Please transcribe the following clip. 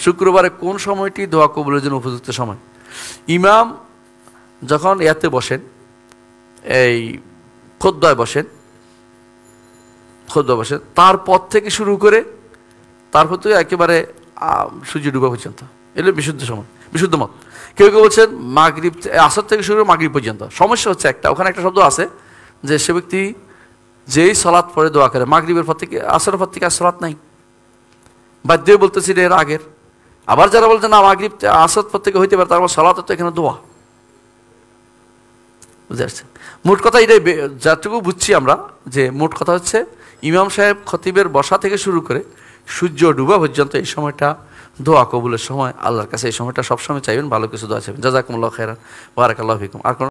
শুক্রবারে কোন সময়টি দোয়া কবুলের জন্য উপযুক্ত সময়? ইমাম যখন ইয়াতে বসেন, এই খুতবায় বসেন, তারপর থেকে শুরু করে তারপর তো একেবারে সূর্য ডুবা পর্যন্ত, এগুলো বিশুদ্ধ সময়, বিশুদ্ধ মত। কেউ কেউ বলছেন মাগরিব, আসর থেকে শুরু করে মাগরিব পর্যন্ত। সমস্যা হচ্ছে একটা, ওখানে একটা শব্দ আছে যে সে ব্যক্তি যেই সালাত পরে দোয়া করে, মাগরিবের পর থেকে আসরের পর থেকে আর সালাত নাই, বাধ্য হয়ে বলতেছি এর আগের। আবার যারা বলছেন না মাগরিব আসর পর থেকে হইতে পারে, তারপর সালাত তো এখানে দোয়া। বুঝতে পারছেন? মোট কথা এটাই, যতটুকু বুঝছি আমরা, যে মোট কথা হচ্ছে ইমাম সাহেব খতিবের বসা থেকে শুরু করে সূর্য ডুবা পর্যন্ত এই সময়টা দোয়া কবুলের সময়। আল্লাহর কাছে এই সময়টা সবসময় চাইবেন, ভালো কিছু দোয়া চাইবেন। জাযাকুমুল্লাহু খাইরান, বারাকাল্লাহু ফিকুম। আর কোনো